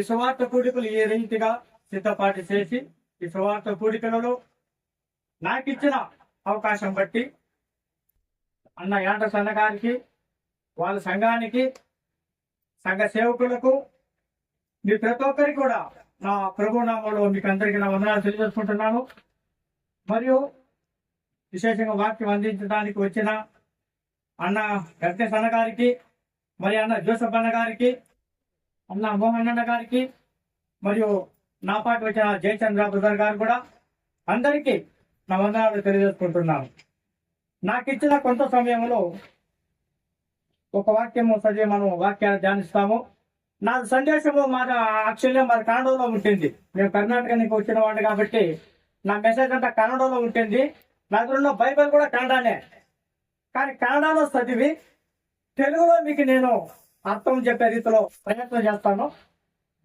ఈ సువార్త కూడికలు ఏ రీతిగా సిద్ధపాటు చేసి ఈ సువార్త కూడికలలో నాకు ఇచ్చిన అవకాశం బట్టి అన్న యాండ్రసన్న గారికి, వాళ్ళ సంఘానికి, సంఘ సేవకులకు, మీ ప్రతి ఒక్కరికి కూడా నా ప్రభు నామంలో మీకు అందరికీ నా వందనాలు తెలియజేసుకుంటున్నాను. మరియు విశేషంగా వాక్యం అందించడానికి వచ్చిన అన్న వెంకటేష్ అన్న గారికి, మరి అన్న జోసఫ్ అన్న గారికి, అన్న మోహన్ అన్న గారికి, మరియు నా పాటు వచ్చిన జయచంద్ర బ్రదర్ గారు కూడా అందరికీ నా వందనాలు తెలియజేసుకుంటున్నాను. నాకు ఇచ్చిన కొంత సమయంలో ఒక వాక్యము చదివి మనం వాక్యాన్ని ధ్యానిస్తాము. నా సందేశము యాక్చువల్గా మరి కన్నడలో ఉంటుంది. నేను కర్ణాటక నుంచి వచ్చిన వాడిని కాబట్టి నా మెసేజ్ అంతా కన్నడలో ఉంటుంది. నా దగ్గర ఉన్న బైబిల్ కూడా కన్నడనే. కానీ కన్నడలో చదివి తెలుగులో మీకు నేను అర్థం చెప్పే రీతిలో ప్రయత్నం చేస్తాను.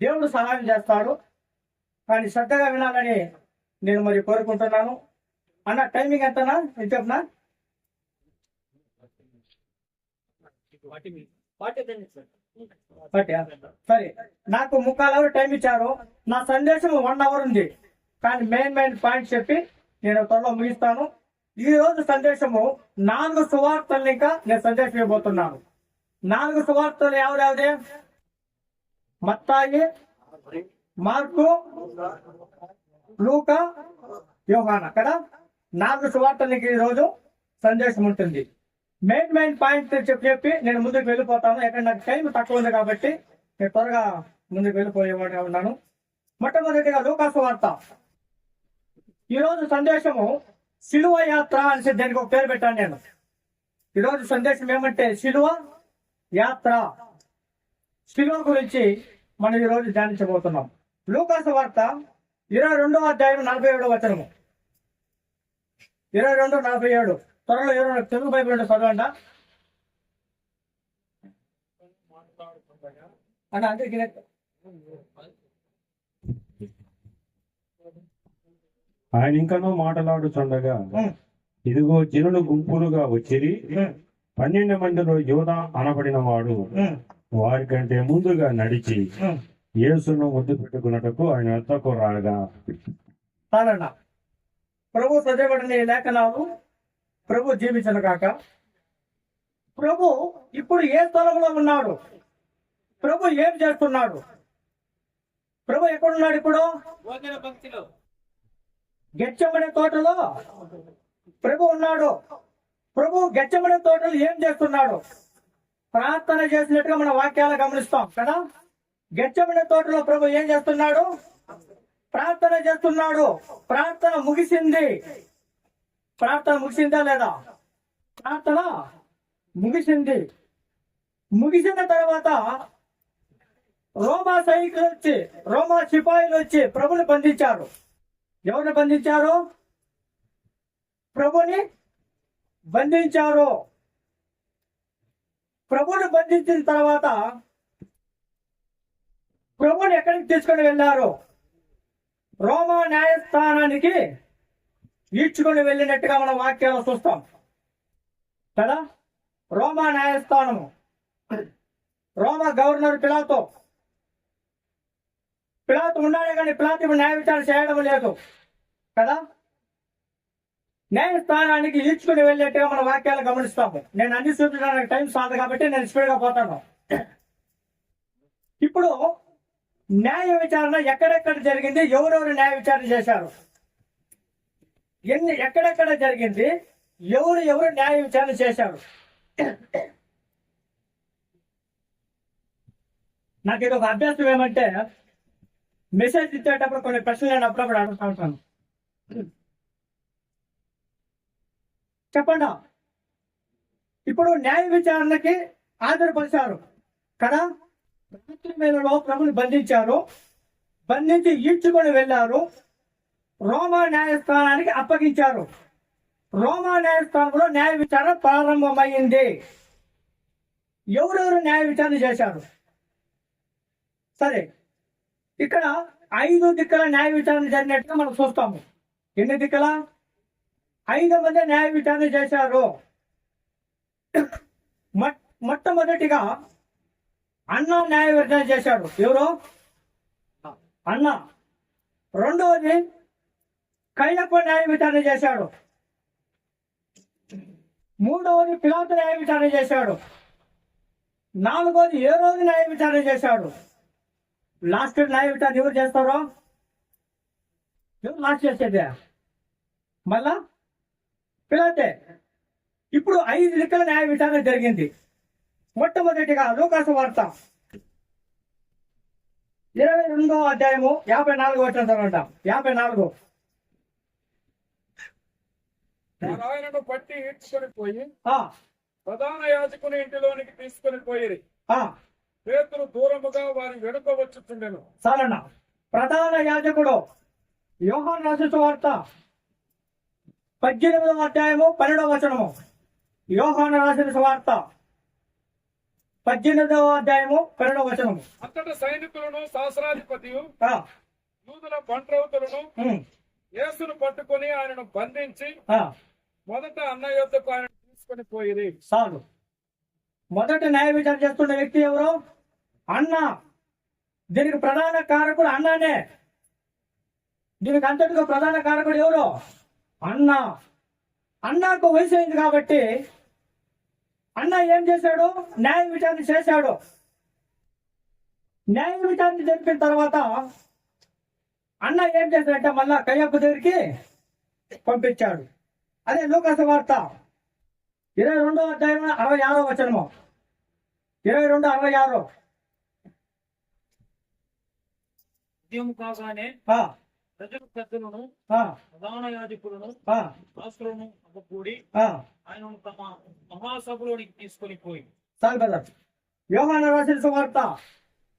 దేవుడు సహాయం చేస్తాడు. కానీ శ్రద్ధగా వినాలని నేను మరి కోరుకుంటున్నాను. అన్న టైమింగ్ ఎంతనా నేను చెప్పనా? సరే, నాకు 3/4 అవర్ టైం ఇచ్చారు. నా సందేశం 1 అవర్ ఉంది. కానీ మెయిన్ పాయింట్ చెప్పి నేను త్వరలో ముగిస్తాను. ఈ రోజు సందేశము 4 సువార్తలు ఇంకా నేను సందేశం ఇవ్వబోతున్నాను. 4 సువార్తలు ఎవరెవరే? మత్తాయి, మార్కు, లూకా, యోహానా కదా. 4 సువార్తలకి ఈ రోజు సందేశం ఉంటుంది. మెయిన్ పాయింట్ చెప్పి నేను ముందుకు వెళ్ళిపోతాను. ఎక్కడ నాకు టైం తక్కువ ఉంది కాబట్టి నేను త్వరగా ముందుకు వెళ్ళిపోయేవాడిగా ఉన్నాను. మొట్టమొదటిగా లూకా సువార్త. ఈరోజు సందేశము శిలువ యాత్ర అని దానికి ఒక పేరు పెట్టాను నేను. ఈరోజు సందేశం ఏమంటే శిలువ యాత్ర. శిలువ గురించి మనం ఈరోజు ధ్యానించబోతున్నాం. లూకా సువార్త 22వ అధ్యాయం 47వ వచనము. 22:47. త్వరలో ఎవరు తెలుగు బైబిల్ చదవండి అన్న. అందరికీ ఆయన ఇంకనూ మాట్లాడుచుండగా ఇదిగో జనులు గుంపులుగా వచ్చిరి. 12 మందిలో యోధా అనబడిన వాడు వారి కంటే ముందుగా నడిచి యేసును ముద్దు పెట్టుకున్నట్టుకు ఆయన వద్దకు రాగా. ప్రభు చదివబడిన లేఖనాలు ప్రభు జీవించను కాక. ప్రభు ఇప్పుడు ఏ స్థలంలో ఉన్నాడు? ప్రభు ఏం చేస్తున్నాడు? ప్రభు ఎక్కడున్నాడు ఇప్పుడు? గెచ్చమనే తోటలో ప్రభు ఉన్నాడు. ప్రభు గెచ్చమనే తోటలో ఏం చేస్తున్నాడు? ప్రార్థన చేసినట్టుగా మన వాక్యాలు గమనిస్తాం కదా. గెచ్చమనే తోటలో ప్రభు ఏం చేస్తున్నాడు? ప్రార్థన చేస్తున్నాడు. ప్రార్థన ముగిసింది. ప్రార్థన ముగిసిందా లేదా? ప్రార్థన ముగిసింది. ముగిసిన తర్వాత రోమా సైనికులు వచ్చి, రోమా సిపాయిలు వచ్చి ప్రభుని బంధించారు. ఎవరిని బంధించారు? ప్రభుని బంధించారు. ప్రభుని బంధించిన తర్వాత ప్రభుని ఎక్కడికి తీసుకొని వెళ్ళారు? రోమా న్యాయస్థానానికి ఈడ్చుకొని వెళ్ళినట్టుగా మనం వాక్యాలు చూస్తాం కదా. రోమా న్యాయస్థానము, రోమా గవర్నర్ పిలాతు ఉన్నాడే కానీ పిలాతు న్యాయ విచారణ చేయడం లేదు కదా. న్యాయస్థానానికి ఈడ్చుకుని వెళ్ళేట్టుగా మన వాక్యాలు గమనిస్తాము. నేను అన్ని చూపించడానికి టైం సాధ కాబట్టి నేను స్పీడ్ గా పోతాను. ఇప్పుడు న్యాయ విచారణ ఎక్కడెక్కడ జరిగింది? ఎవరెవరు న్యాయ విచారణ చేశారు? ఎక్కడెక్కడ జరిగింది? ఎవరు న్యాయ విచారణ చేశారు? నాకు ఇది ఒక అభ్యాసం ఏమంటే, మెసేజ్ ఇచ్చేటప్పుడు కొన్ని ప్రశ్నలు నేను అప్పుడప్పుడు అడుగుతా ఉంటాను. చెప్పండి. ఇప్పుడు న్యాయ విచారణకి హాజరుపరిచారు కదా. రాత్రి వేళలో ప్రభుని బంధించారు. బంధించి ఈడ్చుకొని వెళ్ళారు. రోమా న్యాయస్థానానికి అప్పగించారు. రోమా న్యాయస్థానంలో న్యాయ విచారణ ప్రారంభమైంది. ఎవరెవరు న్యాయ విచారణ చేశారు? సరే, ఇక్కడ 5 దిక్కుల న్యాయ విచారణ జరిగినట్టుగా మనం చూస్తాము. ఎన్ని దిక్కుల? 5 మంది న్యాయ విచారణ చేశారు. మొట్టమొదటిగా అన్న న్యాయ విచారణ చేశాడు. ఎవరు? అన్న. రెండవది కైనప్ప న్యాయ విచారణ చేశాడు. మూడవది పిలాతు న్యాయ విచారణ చేశాడు. నాలుగవది ఏ రోజు న్యాయ విచారణ చేశాడు. లాస్ట్ న్యాయ విచారణ ఎవరు చేస్తారో? ఎవరు లాస్ట్ చేసేదే? మళ్ళా పిలాతే. ఇప్పుడు 5 దిక్కుల న్యాయ విచారణ జరిగింది. మొట్టమొదటిగా లూకాసు వార్త 22వ అధ్యాయము 54 వచనం చదవండి. 54. వారు ఆయనను పట్టి ఈడ్చుకొని పోయి ఆ, ప్రధాన యాజకుని ఇంటిలోనికి తీసుకొని పోయిరి. ఆ, పేతురు దూరముగా వారి వెనుక వచ్చుచుండెను. చాలన్న. ప్రధాన యాజకుడు యోహాను రాసిన సువార్త 18వ అధ్యాయము 12వ వచనము. యోహాను రాసిన సువార్త 18వ అధ్యాయము 12వ వచనము. అంతటా సైనికులను శాస్త్రాధిపతియు ఆ, యూదుల బంట్రౌతులను ఉమ్, యేసును పట్టుకొని ఆయనను బంధించి ఆ, మొదట అన్న యొద్దకు ఆయన తీసుకొని పోయిరి. చాలు. మొదటి న్యాయ విచారణ చేస్తున్న వ్యక్తి ఎవరు? అన్న. దీనికి ప్రధాన కారకుడు అన్ననే. దీనికి అంతటిగా ప్రధాన కారకుడు ఎవరు? అన్న. అన్నకు వయసు అయింది కాబట్టి అన్న ఏం చేశాడు? న్యాయ విచారణ చేశాడు. న్యాయ విచారణ జరిపిన తర్వాత అన్న ఏం చేశాడంటే మళ్ళా కయ్యప్ప దగ్గరికి పంపించాడు. అదే లూకాసు వార్త 22వ అధ్యాయం 66వ వచనము. 22:66. ఉదయం కాగానే ఆ, ప్రజల పెద్దలను ఆ, ప్రధాన యాజకులను ఆ, శాస్త్రులను కూడి ఆ. ఆయనను తమ మహాసభలోనికి తీసుకొని పోయి చాలు కదా. యోహాను రాసిన సువార్త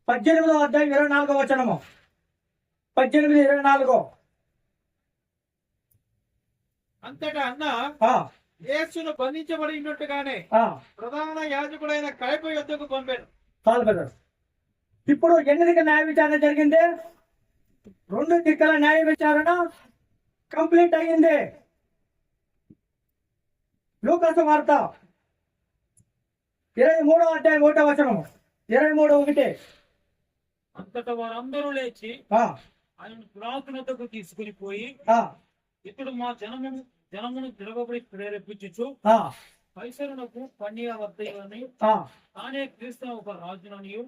18వ అధ్యాయం 24వ వచనము. 18:24. అంతటా అన్న ఆ, యేసును బంధించబడి ఉన్నట్టుగానే ఆ, ప్రధాన యాజకుడైన కయప యొద్దకు పంపాడు. చాలు కదా. ఇప్పుడు ఎన్ని దిక్కుల న్యాయ విచారణ జరిగింది? 2 దిక్కుల న్యాయ విచారణ కంప్లీట్ అయ్యింది. లూకాసు వార్త 23వ అధ్యాయం 1వ వచనం. 23:1. అంతటా వారందరూ లేచి ఆ, ఆయనను పురాతనతకు తీసుకుని పోయి ఆ, ఇతడు మా జనమును తిరగబడి ప్రేరేపించుచు ఆ, కైసరునకు పన్నియ వద్దయని ఆ. తానే క్రీస్తు ఒక రాజుననియు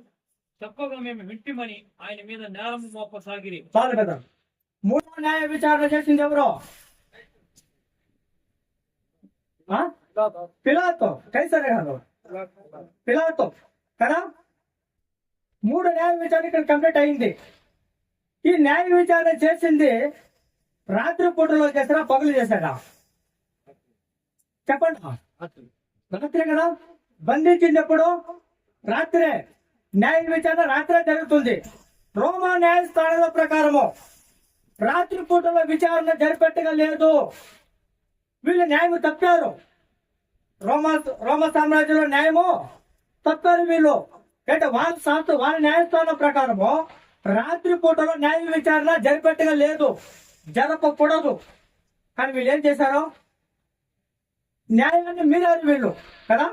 చెప్పగా మేము వింటిమని ఆయన మీద నేరం మోపసాగిరి. చాలు కదా. 3వ న్యాయ విచారణ చేసింది ఎవరు? ఆ? పిలాతు. కైసరే కాదు, పిలాతు కదా. 3 న్యాయ విచారణ ఇక్కడ కంప్లీట్ అయింది. ఈ న్యాయ విచారణ చేసింది రాత్రి పూటలో చేసారా, పగులు చేశాడా? చెప్పండి. రాత్రే కదా. బంధించింది ఎప్పుడు? రాత్రే. న్యాయ విచారణ రాత్రే జరుగుతుంది. రోమా న్యాయస్థానాల ప్రకారము రాత్రి పూటలో విచారణ జరిపెట్టగా లేదు. వీళ్ళు న్యాయము తప్పారు. రోమ సామ్రాజ్యంలో న్యాయము తప్పారు వీళ్ళు. అంటే వాళ్ళ న్యాయస్థానం ప్రకారము రాత్రి పూటలో న్యాయ విచారణ జరిపెట్టగా లేదు, జరపకూడదు. కానీ వీళ్ళు ఏం చేశారు? న్యాయాన్ని మీరారు వీళ్ళు కదా.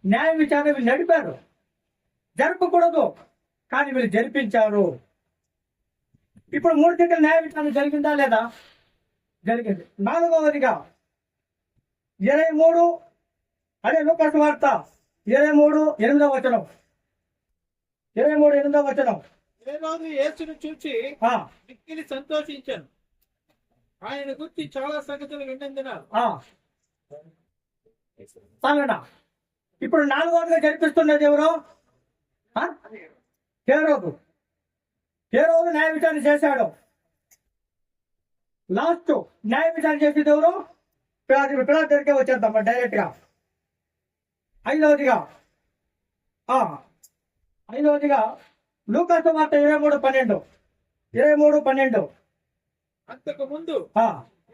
న్యాయ విచారణ వీళ్ళు నడిపారు. జరపకూడదు కానీ వీళ్ళు జరిపించారు. ఇప్పుడు 3 దిక్కుల న్యాయ విచారణ జరిగిందా లేదా? జరిగింది. 4వదిగా 23, అదే లూకాసు వార్త 23:8వ వచనం. 23:8వ వచనం. ఏ రోజు యేసును చూచి ఆ, మిక్కిలి సంతోషించాను. ఆయన గురించి చాలా సంగతులు విన్నందున ఆ. చాలనా. ఇప్పుడు 4వదిగా జరిపిస్తున్నది ఎవరు? హేరోదు. హేరోదు న్యాయ విచారణ చేశాడు. లాస్ట్ న్యాయ విచారణ చేసేది ఎవరు? పిలాతు దగ్గరికి వచ్చేద్దాం డైరెక్ట్ గా. 5వదిగా లూకాసు వార్త 23:12. 23:12. అంతకు ముందు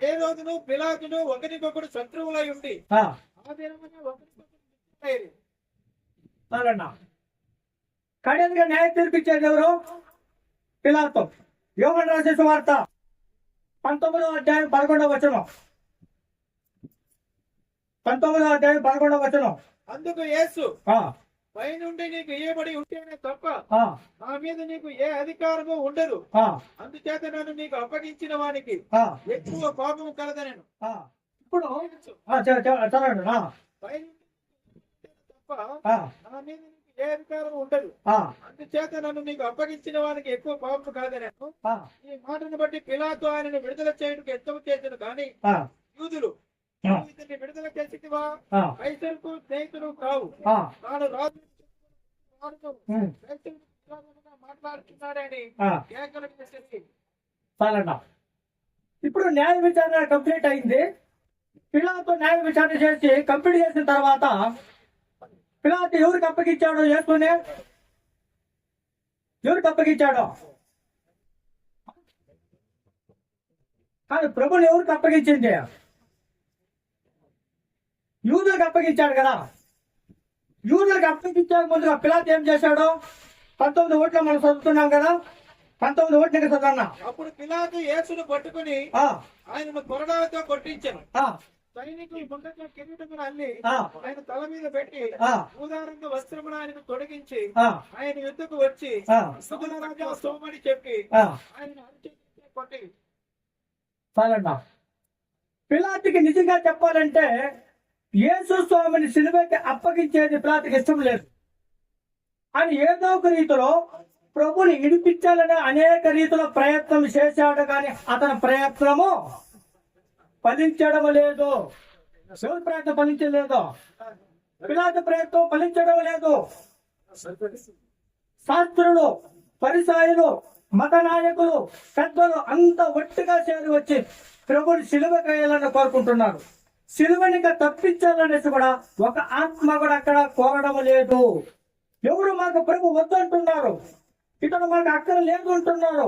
ఏ రోజును పిలాతును ఒకరికొకడు శత్రువులై ఉండి ఆ దినమున ఒకరికొకడు చాలన్నా. కడేదిగా న్యాయ తీర్పిచ్చేది ఎవరు? పిలాతు. యోహాను రాసిన సువార్త 19వ అధ్యాయం 11వ వచనం. 19వ అధ్యాయం 11వ వచనం. అందుకు యేసు ఆ, పైనుండి నీకు ఇయ్యబడి ఉంటేనే తప్ప ఆ, నా మీద నీకు ఏ అధికారము ఉండదు. ఆ, అందుచేత నన్ను నీకు అప్పగించిన వానికి ఆ, ఎక్కువ పాపము కలదనను. ఆ. ఇప్పుడు చదవండి. పైనుండి తప్ప ఆ, నా మీద నీకు ఏ అధికారం ఉండదు. ఆ, అందుచేత నన్ను నీకు అప్పగించిన వానికి ఎక్కువ పాపము కలదనను. ఆ, ఈ మాటను బట్టి పిలాతు ఆయనను విడుదల చేయుటకు ఎత్తము చేసిన కానీ ఆ, యూదులు ఆ. "నీవు ఇతన్ని విడుదల చేసివా? ఆ, కైసరుకు స్నేహితుడు కావు. ఆ. తాను రాజు వాడును. ఉమ్, కైసరుకు విరోధంగా మాట్లాడుతున్నాడని ఆ. కేకలు వేసేది. చాలన్నా. ఇప్పుడు న్యాయ విచారణ కంప్లీట్ అయింది. పిలాతు న్యాయ విచారణ చేసి కంప్లీట్ చేసిన తర్వాత పిలాతు ఎవరికి అప్పగించాడో చేసుకునే ఎవరికి అప్పగించాడో కానీ ప్రభుని ఎవరికి అప్పగించింది? యూదులకు అప్పగించాడు కదా. యూదులకు అప్పగించే ముందుగా పిలాతు ఏం చేశాడు? 19 ఓట్లు మనం చదువుతున్నాం కదా. 19 ఓట్లు చదవన్నా. అప్పుడు పిలాతు యేసును పట్టుకుని ఆ, ఆయనను కొరడాలతో కొట్టించాను. ఆ, సైనికులు ముందుగా కిరీటమును అల్లి ఆ, ఆయన తల మీద పెట్టి ఆ, ఊదారంగ వస్త్రమును ఆయనకు తొడిగించి ఆ, ఆయన యుద్ధకు వచ్చి ఆ, సుగుణ రాజా సోమని చెప్పి ఆ. ఆయన అరిచేతితో కొట్టి చాలన్నా. పిలాతుకి నిజంగా చెప్పాలంటే యేసు స్వామిని సిలువకి అప్పగించేది పిలాతుకి ఇష్టం లేదు. అని ఏదో ఒక రీతిలో ప్రభుని ఇడిపించాలని అనేక రీతిలో ప్రయత్నం చేశాడు, కానీ అతని ప్రయత్నము ఫలించడం లేదు. ఎవరి ప్రయత్నం ఫలించలేదు? పిలాతు ప్రయత్నం ఫలించడం లేదు. శాస్త్రులు, పరిసయ్యులు, మత నాయకులు, పెద్దలు అంతా ఒట్టిగా చేరి వచ్చి ప్రభుని సిలువ వేయాలని కోరుకుంటున్నారు. సిలువనిగా తప్పించాలనేసి కూడా ఒక ఆత్మ కూడా అక్కడ కోరడం లేదు. ఎవరు మాకు ప్రభు వద్దంటున్నారు, ఇతను మాకు అక్కడ లేదు అంటున్నారు,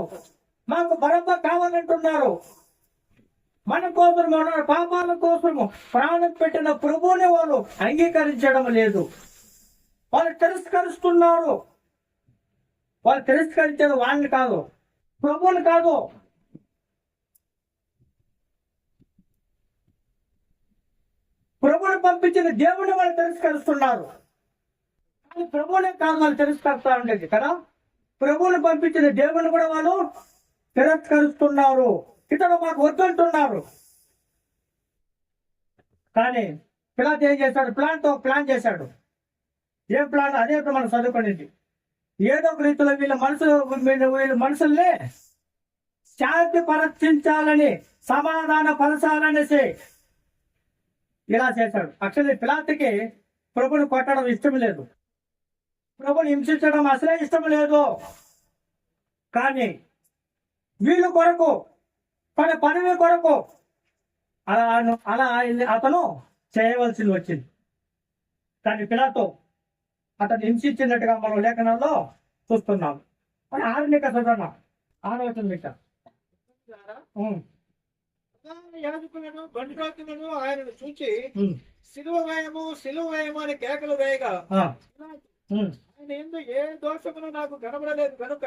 మాకు బరబ్బ కావాలంటున్నారు. మన కోసము, మన పాపాల కోసము ప్రాణం పెట్టిన ప్రభువుని వాళ్ళు అంగీకరించడం లేదు. వాళ్ళు తిరస్కరిస్తున్నారు. వాళ్ళు తిరస్కరించేది వాళ్ళని కాదు, ప్రభువుని కాదు. ప్రభువుని పంపించిన దేవుని వాళ్ళు తిరస్కరిస్తున్నారు. కానీ ప్రభువునే కాదు వాళ్ళు తిరస్కరిస్తా ఉండేది కదా. ప్రభువుని పంపించిన దేవుని కూడా వాళ్ళు తిరస్కరిస్తున్నారు. ఇతడు మాకు వద్దంటున్నారు. కానీ పిలాతు ఏం చేశాడు? ప్లాన్ చేశాడు. ఏం ప్లాన్? అదే మనం చదువుకునేది. ఏదో ఒక రీతిలో వీళ్ళ మనసుల్ని శాంతి పరీక్షించాలని, సమాధాన పరచాలనేసి ఇలా చేశాడు. యాక్చువల్లీ పిలాతుకి ప్రభుని కొట్టడం ఇష్టం లేదు, ప్రభుని హింసించడం అసలే ఇష్టం లేదు. కానీ వీళ్ళు కొరకు, తన పని కొరకు అలా అతను చేయవలసింది వచ్చింది. కానీ పిలాతు అతను హింసించినట్టుగా మనం లేఖనాల్లో చూస్తున్నాం. అని 6వ చదువున్నాం. 6వ ప్రధాన యాజకులను, బండిరాజులను ఆయనను చూచి సిలువ వేయము అని కేకలు వేయగా ఆయన ఎందు ఏ దోషమును నాకు కనబడలేదు కనుక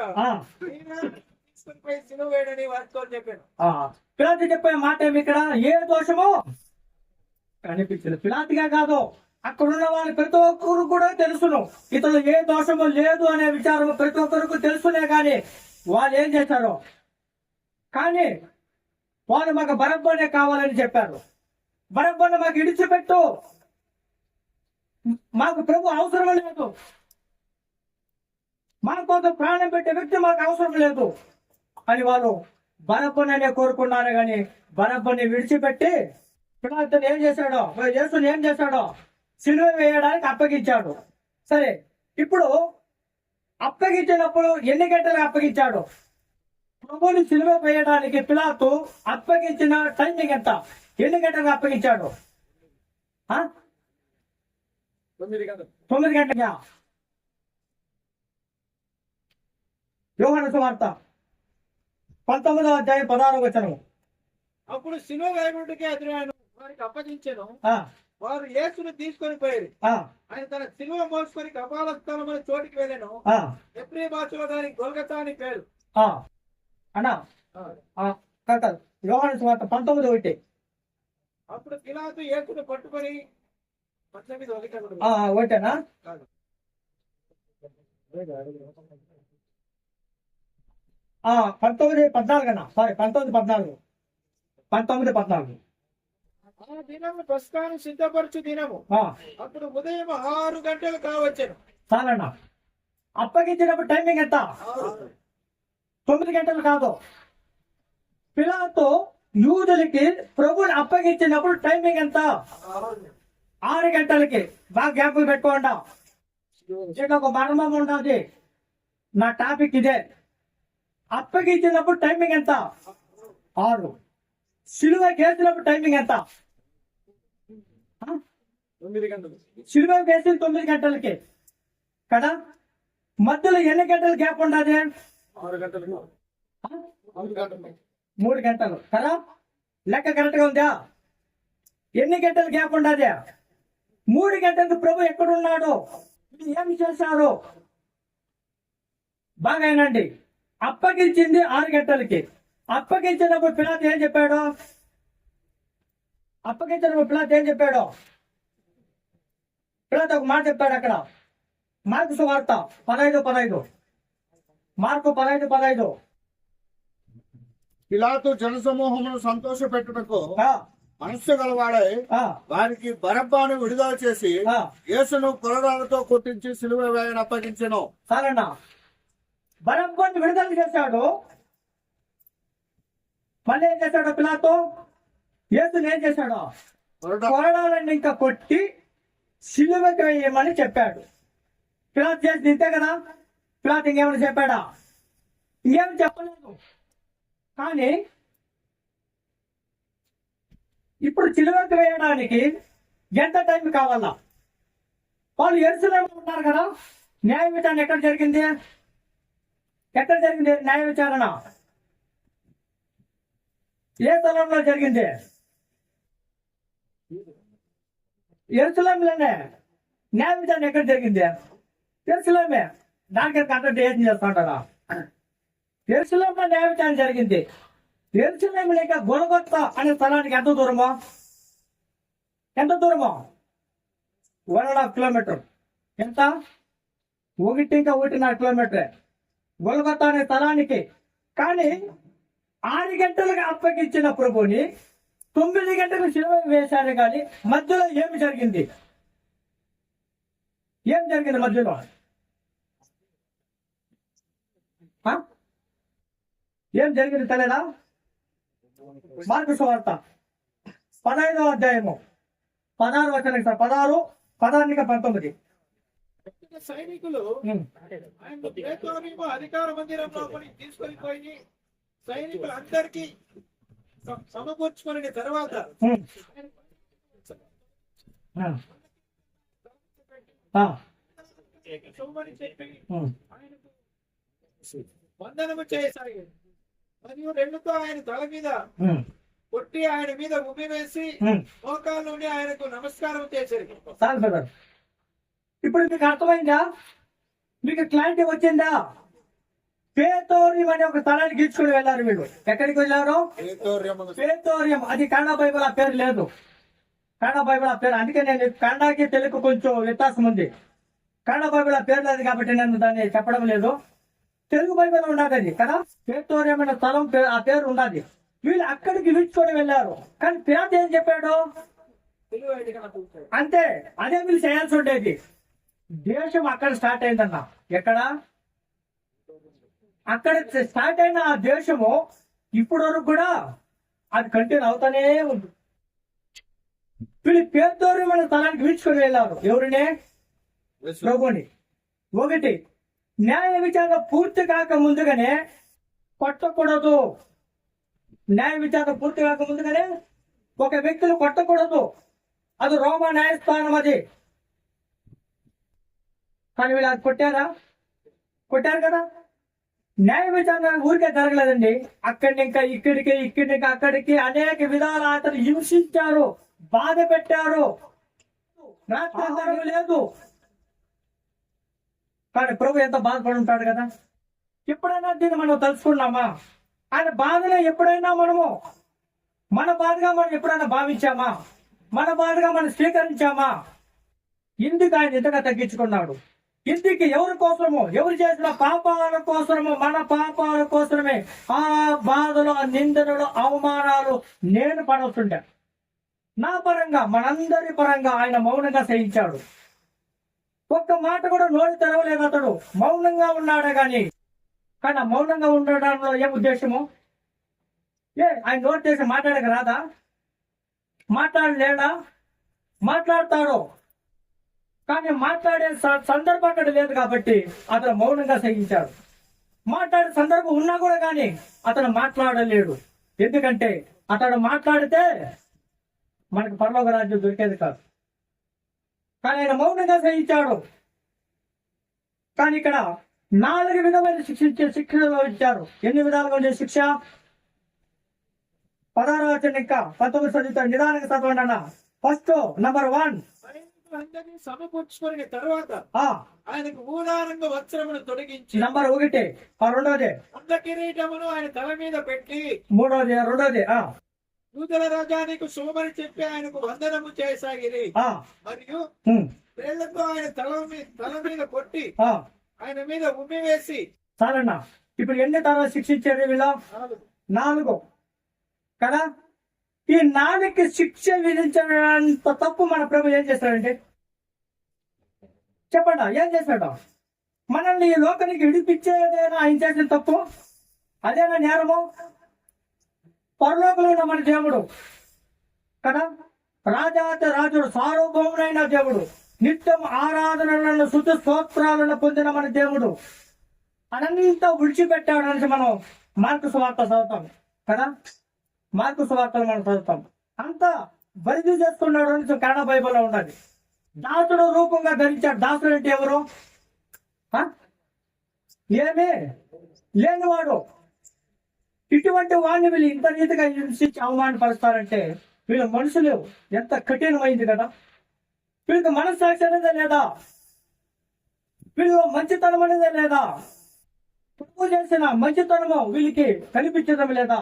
తీసుకుని పోయి సిలువ వేయడని వారితో చెప్పాను. పిలాతు చెప్పే మాట ఏమి ఇక్కడ? ఏ దోషము కనిపించలేదు. పిలాతుగా కాదు, అక్కడ ఉన్న వాళ్ళు ప్రతి ఒక్కరు కూడా తెలుసును ఇతను ఏ దోషము లేదు అనే విచారం ప్రతి ఒక్కరికి తెలుసునే. కానీ వాళ్ళు ఏం చేశారు? కానీ వాళ్ళు మాకు బరబ్బనే కావాలని చెప్పారు. బరబ్బను మాకు ఇడిచిపెట్టు, మాకు ప్రభు అవసరం లేదు, మన కోసం ప్రాణం పెట్టే వ్యక్తి మాకు అవసరం లేదు అని వాళ్ళు బరబ్బనే కోరుకున్నారు. కానీ బరబ్బని విడిచిపెట్టి పిలాతుని ఏం చేశాడో, యేసుని ఏం చేశాడో? సిలువ వేయడానికి అప్పగించాడు. సరే, ఇప్పుడు అప్పగించినప్పుడు ఎన్ని గంటలకు అప్పగించాడు? ప్రభుని సిలువ వేయడానికి పిలాతు అప్పగించిన టైమింగ్ ఎంత? ఎన్ని గంటలకు అప్పగించాడు? 9 గంటలుగా. యోహాను సువార్త 19వ అధ్యాయం 16వ వచనం. అప్పుడు సిలువ వేయడానికి అతను వారికి అప్పగించాను. వారు యేసును తీసుకొని పోయారు. ఆయన తన సిలువ మోసుకొని కపాల స్థలం అనే చోటికి వెళ్ళాను. ఎబ్రీ భాషలో దానికి గొల్గతా అని పేరు. అన్నా యోహాను సువార్త 19:1. అప్పుడు పిలాతు యేసును పట్టుకొని 18 ఒకటేనా? 19:14 అన్న, సారీ 19:14. ఆ దినము పస్కాను సిద్ధపరచు దినము. అప్పుడు ఉదయం 6 గంటలు కావచ్చును. చాలన్నా. అప్పగించినప్పుడు టైమింగ్ ఎంత? 9 గంటలు కాదు. పిలాతు యూదులకి ప్రభుని అప్పగించినప్పుడు టైమింగ్ ఎంత? 6 గంటలకి. బాగా జ్ఞాపకం పెట్టుకోండి. ఇక్కడ ఒక మర్మం ఉన్నది. నా టాపిక్ ఇదే. అప్పగించినప్పుడు టైమింగ్ ఎంత? 6. సిలువ వేసినప్పుడు టైమింగ్ ఎంత? 9 గంటలు. సిలువ వేసిన 9 గంటలకి కదా. మధ్యలో ఎన్ని గంటలు గ్యాప్ ఉండదు? 6 గంటలు. 6 గంటలు. 3 గంటలు కదా. లెక్క కరెక్ట్ గా ఉందా? ఎన్ని గంటలు గ్యాప్ ఉండదు? 3 గంటలకు ప్రభు ఎక్కడున్నాడు? ఏమి చేశారు? బాగా వినండి. అప్పగించింది 6 గంటలకి. అప్పగించినప్పుడు పిలాతు ఏం చెప్పాడు? పిలాతు ఒక మాట చెప్పాడు అక్కడ. మార్కు సువార్త 15:15. మార్కు 15:15. పిలాతు జనసమూహమును సంతోష పెట్టుటకు మనస్సు గలవాడై వారికి బరబ్బాను విడుదల చేసి యేసును కొరడాలతో కొట్టించి సిలువ వేయని అప్పగించెను. సరేనా? బరబ్బాను విడుదల చేశాడు. మళ్ళీ ఏం చేశాడు పిలాతు? యేసుని ఏం చేశాడు? కొరడాలని ఇంకా కొట్టి సిలువకి వేయమని చెప్పాడు. పిలాతు చేసి ఇంతే కదా. పిలాతు ఇంకేమైనా చెప్పాడా? ఇంకేమి చెప్పలేదు. కానీ ఇప్పుడు సిలువకి వేయడానికి ఎంత టైం కావాలా? వాళ్ళు యెరూషలేములో ఉన్నారు కదా. న్యాయ విచారణ ఎక్కడ జరిగింది? న్యాయ విచారణ ఏ స్థలంలో జరిగింది? యెరూషలేములోనే. న్యాయ విచారణ ఎక్కడ జరిగింది? యెరూషలేమే. దానికి కంటెంట్ ఏం చేస్తుంటారా? యెరూషలేములో న్యాయ విచారణ జరిగింది. యెరూషలేము లేక గొలగొత్తా అనే స్థలానికి ఎంత దూరమో? 1.5 కిలోమీటర్. ఎంత? 1.5 కిలోమీటర్ గొలగొత్తా అనే స్థలానికి. కానీ 6 గంటలకు అప్పగించిన ప్రభుని 9 గంటలకు సిలువ వేశారు. కానీ మధ్యలో ఏమి జరిగింది? మధ్యలో? ఏం జరిగింది తెలియదా? మార్కు సువార్త 15వ అధ్యాయము 16 వచనం. 16 సైనికులు ఆయన ప్రేతోరీము అధికార మందిరంలో తీసుకొని పోయి సైనికులందరికీ సమకూర్చుకుని తర్వాత చెప్పి ఆయనకు వందనము చేశాయి. మరియు రెండుతో ఆయన తల మీద కొట్టి ఆయన మీద ఉమ్మి వేసి మోకాళ్ళ నుండి ఆయనకు నమస్కారం చేశారు. ఇప్పుడు మీకు అర్థమైందా? మీకు క్లారిటీ వచ్చిందా? పేతోరియం అనే ఒక స్థలానికి తీసుకుని వెళ్ళారు వీళ్ళు. ఎక్కడికి వెళ్ళారు? పేతోరియం. అది కన్నడ బైబిల్ ఆ పేరు లేదు. అందుకే నేను కన్నడకి తెలుగు కొంచెం వ్యత్యాసం ఉంది. కన్నడ బైబిల్ ఆ పేరు లేదు కాబట్టి నేను దాన్ని చెప్పడం లేదు. తెలుగు బైబిల్ ఉన్నది అది కదా. పేతోరియం అనే స్థలం ఆ పేరు ఉన్నది. వీళ్ళు అక్కడికి విడుచుకొని వెళ్ళారు. కానీ పిలాతు ఏం చెప్పాడు? అంతే. అదే వీళ్ళు చేయాల్సి ఉండేది. దేశం అక్కడ స్టార్ట్ అయిందన్న. ఎక్కడ? అక్కడ స్టార్ట్ అయిన ఆ దేశము ఇప్పుడు వరకు కూడా అది కంటిన్యూ అవుతానే ఉంది. వీళ్ళు పేతోరియం అనే స్థలానికి విడుచుకొని వెళ్ళారు. ఎవరిని? ప్రభుని. ఒకటి, న్యాయ విచారణ పూర్తి కాక ముందుగానే కొట్టకూడదు. న్యాయ విచారణ పూర్తి కాక ముందుగానే ఒక వ్యక్తిని కొట్టకూడదు. అది రోమా న్యాయస్థానం అది. కానీ వీళ్ళు అది కొట్టారు కదా. న్యాయ విచారణ ఊరికే జరగలేదండి. అక్కడి ఇంకా ఇక్కడికి అక్కడికి అనేక విధాలు అతను హింసించారు, బాధ పెట్టారు. రాత్రి లేదు. కానీ ప్రభు ఎంత బాధపడి ఉంటాడు కదా. ఎప్పుడైనా దీన్ని మనం తెలుసుకున్నామా? ఆయన బాధలో ఎప్పుడైనా మన బాధగా మనం ఎప్పుడైనా భావించామా? మన బాధగా మనం స్వీకరించామా? ఎందుకు ఆయన ఇంతగా తగ్గించుకున్నాడు? ఇందుకు ఎవరి కోసము, ఎవరు చేసిన పాపాల కోసము, మన పాపాల కోసమే ఆ బాధలు, ఆ నిందనలు, అవమానాలు నేను పడుతుంటా. నా పరంగా, మనందరి పరంగా ఆయన మౌనంగా సహించాడు. ఒక్క మాట కూడా నోరు తెరవలేదు అతడు, మౌనంగా ఉన్నాడే గాని. కానీ ఆ మౌనంగా ఉండడంలో ఏం ఉద్దేశము? ఆయన నోరు చేసి మాట్లాడక రాదా? మాట్లాడలేడా? మాట్లాడతాడు. కానీ మాట్లాడే సందర్భం అక్కడ లేదు కాబట్టి అతను మౌనంగా సహించాడు. మాట్లాడే సందర్భం ఉన్నా కూడా కానీ అతను మాట్లాడలేడు. ఎందుకంటే అతడు మాట్లాడితే మనకు పరలోక రాజ్యం దొరికేది కాదు. కానీ ఆయన మౌనంగా సహించాడు. కానీ ఇక్కడ 4 విధమైన శిక్షలు ఇచ్చారు. ఎన్ని విధాలుగా ఉండే శిక్ష? 16వ వచనం ఇంకా 19 చదువుతాడు. నిదానంగా చదవండి అన్న. ఫస్ట్ నంబర్ 1, అందరినీ సమకూర్చుకుని తర్వాత ఆయనకు ఊదారంగ వస్త్రమును తొలగించి, నంబర్ 1. రెండోది అంద కిరీటమును ఆయన తల మీద పెట్టి, రెండోది యూదుల రాజానికి శుభమని చెప్పి ఆయనకు వందనము చేయసాగిరి. మరియు వేళ్లతో ఆయన తల మీద కొట్టి ఆయన మీద ఉమ్మి వేసి. చాలన్నా, ఇప్పుడు ఎన్ని తరాలు శిక్షించారు వీళ్ళ? 4 కదా. ఈ 4కి శిక్ష విధించినంత తప్పు మన ప్రభు ఏం చేస్తాడంటే చెప్పండి, ఏం చేశాడు? మనల్ని ఈ లోకానికి విడిపించేదేనా ఆయన చేసిన తప్పు? అదేనా నేరము? పరలోకంలో ఉన్న మన దేవుడు కదా, రాజాతి రాజుడు, సార్వభౌముడైన దేవుడు, నిత్యం ఆరాధనలను, శుద్ధ స్తోత్రాలను పొందిన మన దేవుడు అనంతా విడిచిపెట్టాడు అనేసి మనం మార్కు సువార్త చదువుతాం కదా. మార్కు సువార్తలు మనం చదువుతాం. అంతా బరిది చేస్తున్నాడు అని కన్నడ బైబిల్లో ఉన్నది. దాసుడు రూపంగా ధరించాడు. దాసుడు అంటే ఎవరు? ఏమీ లేనివాడు. ఇటువంటి వాడిని వీళ్ళు ఇంత రీతిగా హింసించి అవమానపరుస్తారంటే వీళ్ళ మనుషులు ఎంత కఠినమైంది కదా. వీళ్ళకి మనస్సాక్షి అనేదే లేదా? వీళ్ళు మంచితనం అనేదే లేదా? తప్పు చేసిన మంచితనము వీళ్ళకి కనిపించడం లేదా?